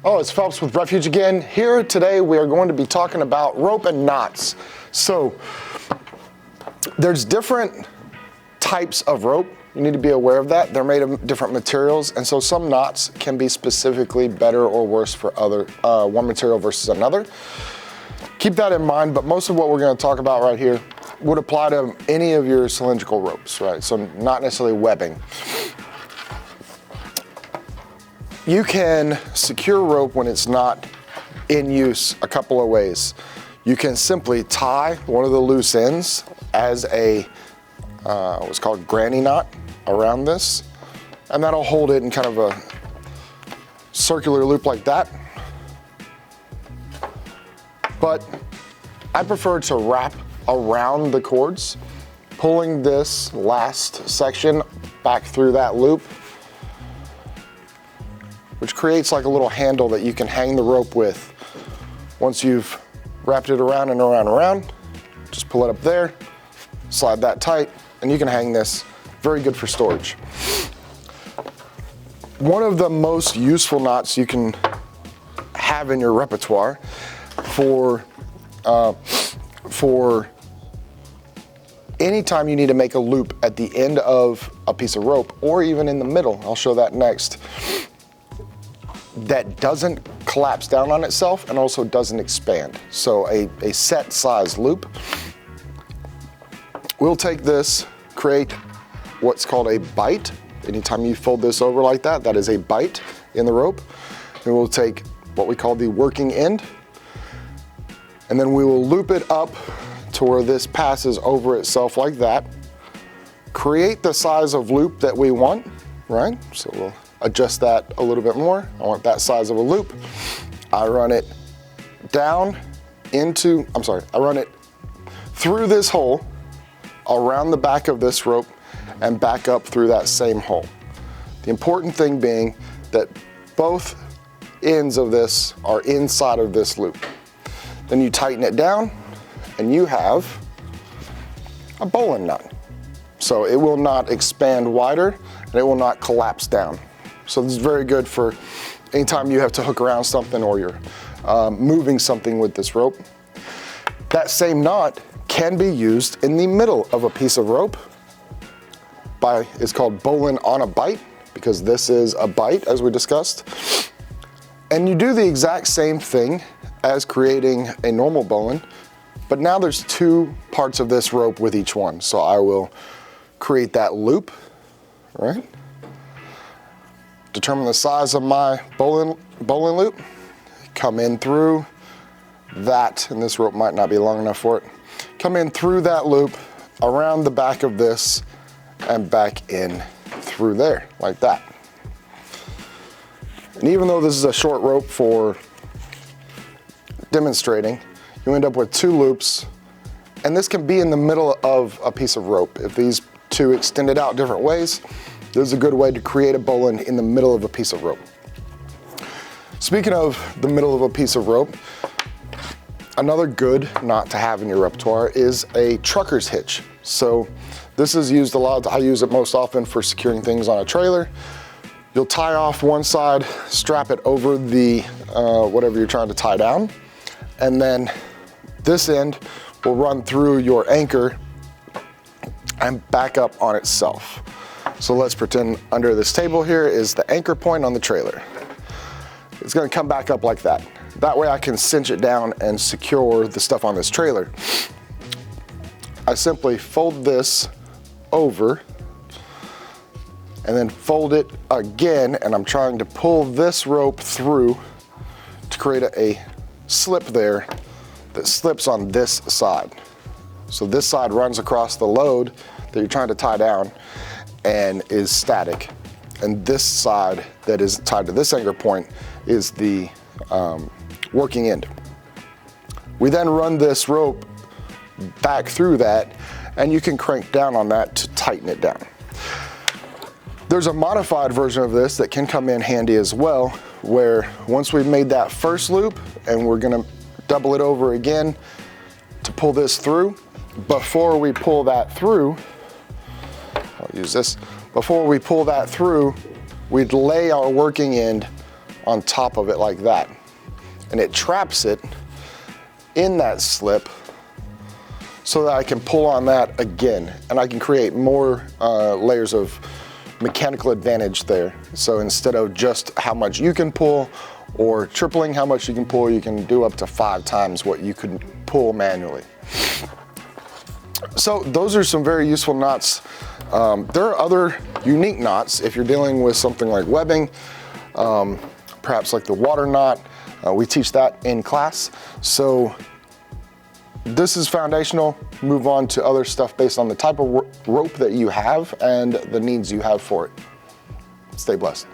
Oh, it's Phelps with Refuge again. Here today we are going to be talking about rope and knots. So there's different types of rope. You need to be aware of that. They're made of different materials, and so some knots can be specifically better or worse for one material versus another. Keep that in mind, but most of what we're going to talk about right here would apply to any of your cylindrical ropes, right? So not necessarily webbing. You can secure rope when it's not in use a couple of ways. You can simply tie one of the loose ends as a what's called granny knot around this, and that'll hold it in kind of a circular loop like that. But I prefer to wrap around the cords, pulling this last section back through that loop, which creates like a little handle that you can hang the rope with. Once you've wrapped it around and around and around, just pull it up there, slide that tight, and you can hang this. Very good for storage. One of the most useful knots you can have in your repertoire for any time you need to make a loop at the end of a piece of rope, or even in the middle, I'll show that next, that doesn't collapse down on itself and also doesn't expand. So a set size loop. We'll take this, create what's called a bite. Anytime you fold this over like that, that is a bite in the rope. And we'll take what we call the working end, and then we will loop it up to where this passes over itself like that. Create the size of loop that we want, right? So we'll adjust that a little bit more. I want that size of a loop. I run it down into, I run it through this hole, around the back of this rope, and back up through that same hole. The important thing being that both ends of this are inside of this loop. Then you tighten it down, and you have a bowline knot. So it will not expand wider, and it will not collapse down. So this is very good for anytime you have to hook around something or you're moving something with this rope. That same knot can be used in the middle of a piece of rope. It's called bowline on a bite, because this is a bite, as we discussed. And you do the exact same thing as creating a normal bowline, but now there's two parts of this rope with each one. So I will create that loop, right? Determine the size of my bowline loop, come in through that, and this rope might not be long enough for it. Come in through that loop, around the back of this, and back in through there, like that. And even though this is a short rope for demonstrating, you end up with two loops, and this can be in the middle of a piece of rope. If these two extended out different ways, this is a good way to create a bowline in the middle of a piece of rope. Speaking of the middle of a piece of rope, another good knot to have in your repertoire is a trucker's hitch. So this is used a lot. I use it most often for securing things on a trailer. You'll tie off one side, strap it over the whatever you're trying to tie down, and then this end will run through your anchor and back up on itself. So let's pretend under this table here is the anchor point on the trailer. It's gonna come back up like that. That way I can cinch it down and secure the stuff on this trailer. I simply fold this over and then fold it again, and I'm trying to pull this rope through to create a slip there that slips on this side. So this side runs across the load that you're trying to tie down and is static. And this side that is tied to this anchor point is the working end. We then run this rope back through that, and you can crank down on that to tighten it down. There's a modified version of this that can come in handy as well, where once we've made that first loop and we're gonna double it over again to pull this through, before we pull that through, I'll use this, before we pull that through, we'd lay our working end on top of it like that. And it traps it in that slip so that I can pull on that again, and I can create more layers of mechanical advantage there. So instead of just how much you can pull or tripling how much you can pull, you can do up to 5 times what you could pull manually. So those are some very useful knots. There are other unique knots if you're dealing with something like webbing, perhaps like the water knot. We teach that in class. So this is foundational. Move on to other stuff based on the type of rope that you have and the needs you have for it. Stay blessed.